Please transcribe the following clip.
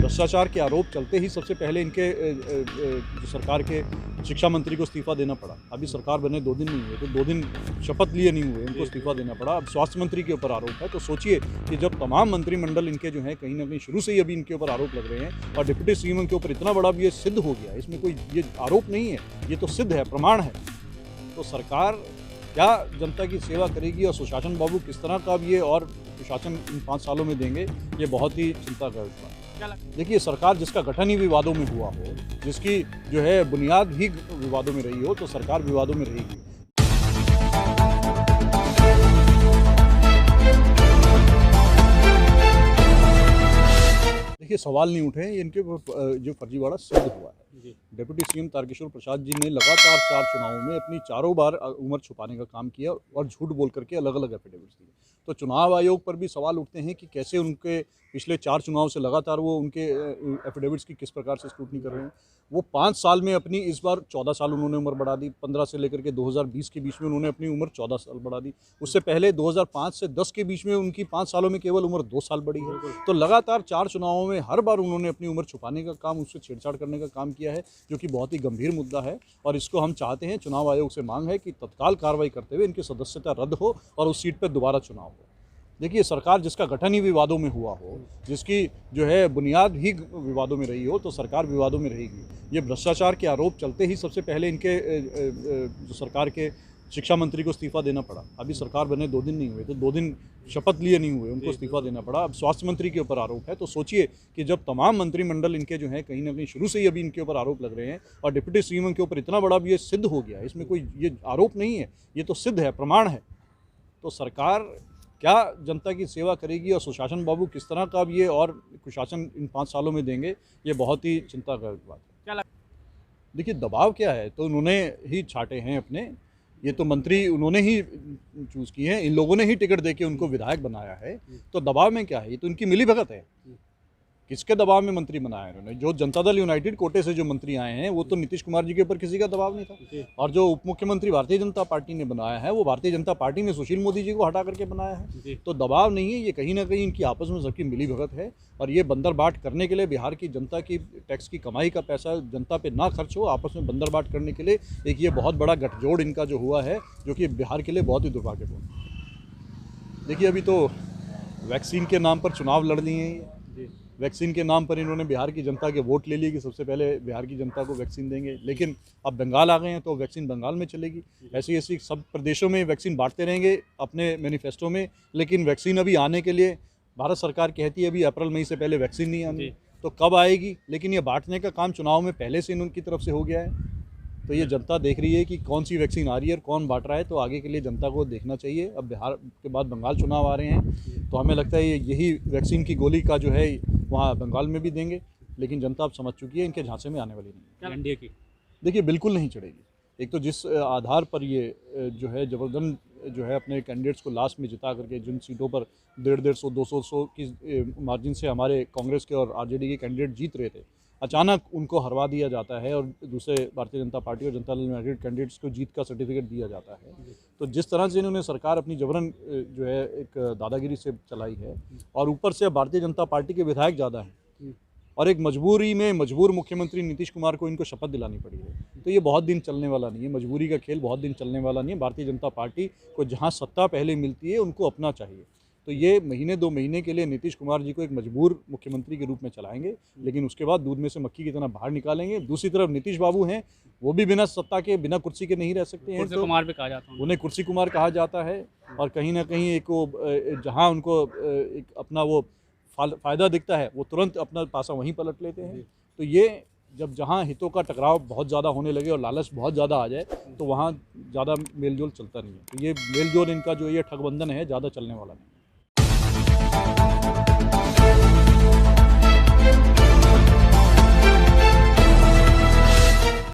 भ्रष्टाचार के आरोप चलते ही सबसे पहले इनके जो सरकार के शिक्षा मंत्री को इस्तीफा देना पड़ा। अभी सरकार बने 2 दिन नहीं हुए, तो 2 दिन शपथ लिए नहीं हुए, इनको इस्तीफा देना पड़ा। अब स्वास्थ्य मंत्री के ऊपर आरोप है, तो सोचिए कि जब तमाम मंत्रिमंडल इनके जो है कहीं ना कहीं शुरू से ही अभी इनके ऊपर आरोप लग रहे हैं और डिप्टी सीएम के ऊपर इतना बड़ा भी ये सिद्ध हो गया, इसमें कोई ये आरोप नहीं है, ये तो सिद्ध है, प्रमाण है। तो सरकार क्या जनता की सेवा करेगी और सुशासन बाबू किस तरह का अब ये और सुशासन इन 5 सालों में देंगे, ये बहुत ही चिंता का विषय है। देखिए, सरकार जिसका गठन ही विवादों में हुआ हो, जिसकी जो है बुनियाद ही विवादों में रही हो, तो सरकार विवादों में रहेगी। देखिए, सवाल नहीं उठे, इनके जो फर्जीवाड़ा सिद्ध हुआ है। डिप्टी सीएम तारकिशोर प्रसाद जी ने लगातार 4 चुनावों में अपनी चारों बार उम्र छुपाने का काम किया और झूठ बोल करके अलग अलग एफिडेविट्स दिए। तो चुनाव आयोग पर भी सवाल उठते हैं कि कैसे उनके पिछले 4 चुनाव से लगातार वो उनके एफिडेविट्स की किस प्रकार से स्क्रूटनी कर रहे हैं। वो 5 साल में अपनी इस बार 14 साल उन्होंने उम्र बढ़ा दी। 15 से लेकर के 2020 के बीच में उन्होंने अपनी उम्र 14 साल बढ़ा दी। उससे पहले 2005 से 10 के बीच में उनकी 5 सालों में केवल उम्र 2 साल बढ़ी है। तो लगातार 4 चुनावों में हर बार उन्होंने अपनी उम्र छुपाने का काम, उससे छेड़छाड़ करने का काम किया है, जो कि बहुत ही गंभीर मुद्दा है। और इसको हम चाहते हैं, चुनाव आयोग से मांग है कि तत्काल कार्रवाई करते हुए इनकी सदस्यता रद्द हो और उस सीट पर दोबारा चुनाव हो। देखिए, सरकार जिसका गठन ही विवादों में हुआ हो, जिसकी जो है बुनियाद ही विवादों में रही हो, तो सरकार विवादों में रहेगी। ये भ्रष्टाचार के आरोप चलते ही सबसे पहले इनके जो सरकार के शिक्षा मंत्री को इस्तीफा देना पड़ा। अभी सरकार बने 2 दिन नहीं हुए, तो 2 दिन शपथ लिए नहीं हुए, उनको इस्तीफा देना पड़ा। अब स्वास्थ्य मंत्री के ऊपर आरोप है, तो सोचिए कि जब तमाम मंत्रिमंडल इनके जो है कहीं ना कहीं शुरू से ही अभी इनके ऊपर आरोप लग रहे हैं और डिप्टी सीएम के ऊपर इतना बड़ा भी ये सिद्ध हो गया, इसमें कोई ये आरोप नहीं है, ये तो सिद्ध है, प्रमाण है। तो सरकार क्या जनता की सेवा करेगी और सुशासन बाबू किस तरह का अब ये और कुशासन इन 5 सालों में देंगे, ये बहुत ही चिंता का बात है। देखिए, दबाव क्या है, तो उन्होंने ही छाटे हैं अपने, ये तो मंत्री उन्होंने ही चूज़ किए हैं, इन लोगों ने ही टिकट देके उनको विधायक बनाया है। तो दबाव में क्या है, ये तो उनकी मिलीभगत है। किसके दबाव में मंत्री बनाया है उन्होंने? जो जनता दल यूनाइटेड कोटे से जो मंत्री आए हैं, वो तो नीतीश कुमार जी के ऊपर किसी का दबाव नहीं था। और जो उप मुख्यमंत्री भारतीय जनता पार्टी ने बनाया है, वो भारतीय जनता पार्टी ने सुशील मोदी जी को हटा करके बनाया है। तो दबाव नहीं है, ये कहीं ना कहीं इनकी आपस में सबकी मिलीभगत है। और ये बंदर बाट करने के लिए, बिहार की जनता की टैक्स की कमाई का पैसा जनता पे ना खर्च हो, आपस में बंदर बाट करने के लिए एक ये बहुत बड़ा गठजोड़ इनका जो हुआ है, जो कि बिहार के लिए बहुत ही दुर्भाग्यपूर्ण। देखिए, अभी तो वैक्सीन के नाम पर चुनाव लड़ लिए हैं। वैक्सीन के नाम पर इन्होंने बिहार की जनता के वोट ले लिए कि सबसे पहले बिहार की जनता को वैक्सीन देंगे, लेकिन अब बंगाल आ गए हैं तो वैक्सीन बंगाल में चलेगी। ऐसी ऐसी सब प्रदेशों में वैक्सीन बांटते रहेंगे अपने मैनिफेस्टो में, लेकिन वैक्सीन अभी आने के लिए भारत सरकार कहती है अभी अप्रैल मई से पहले वैक्सीन नहीं आनी, तो कब आएगी? लेकिन ये बांटने का काम चुनाव में पहले से इनकी तरफ से हो गया है। तो ये जनता देख रही है कि कौन सी वैक्सीन आ रही है और कौन बांट रहा है, तो आगे के लिए जनता को देखना चाहिए। अब बिहार के बाद बंगाल चुनाव आ रहे हैं, तो हमें लगता है यही वैक्सीन की गोली का जो है वहाँ बंगाल में भी देंगे, लेकिन जनता अब समझ चुकी है इनके झांसे में आने वाली नहीं है। एनडीए की देखिए, बिल्कुल नहीं चढ़ेगी। एक तो जिस आधार पर ये जो है जबरदस्त जो है अपने कैंडिडेट्स को लास्ट में जिता करके जिन सीटों पर 150, 200 की मार्जिन से हमारे कांग्रेस के और आरजेडी के कैंडिडेट जीत रहे थे, अचानक उनको हरवा दिया जाता है और दूसरे भारतीय जनता पार्टी और जनता दल यूनाइटेड कैंडिडेट्स को जीत का सर्टिफिकेट दिया जाता है। तो जिस तरह से इन्होंने सरकार अपनी जबरन जो है एक दादागिरी से चलाई है, और ऊपर से भारतीय जनता पार्टी के विधायक ज़्यादा हैं, और एक मजबूरी में मजबूर मुख्यमंत्री नीतीश कुमार को इनको शपथ दिलानी पड़ी है, तो ये बहुत दिन चलने वाला नहीं है। मजबूरी का खेल बहुत दिन चलने वाला नहीं है। भारतीय जनता पार्टी को जहाँ सत्ता पहले मिलती है उनको अपना चाहिए। तो ये महीने 2 महीने के लिए नीतीश कुमार जी को एक मजबूर मुख्यमंत्री के रूप में चलाएंगे, लेकिन उसके बाद दूध में से मक्खी की तरह बाहर निकालेंगे। दूसरी तरफ नीतीश बाबू हैं, वो भी बिना सत्ता के, बिना कुर्सी के नहीं रह सकते हैं, तो कुमार भी कहा जाता है, उन्हें कुर्सी कुमार कहा जाता है। और कहीं ना कहीं एक जहाँ उनको एक अपना वो फ़ायदा दिखता है, वो तुरंत अपना पासा वहीं पलट लेते हैं। तो ये जब जहाँ हितों का टकराव बहुत ज़्यादा होने लगे और लालच बहुत ज़्यादा आ जाए, तो वहाँ ज़्यादा मेलजोल चलता नहीं है। तो ये मेलजोल इनका जो ये ठगबंधन है, ज़्यादा चलने वाला नहीं है।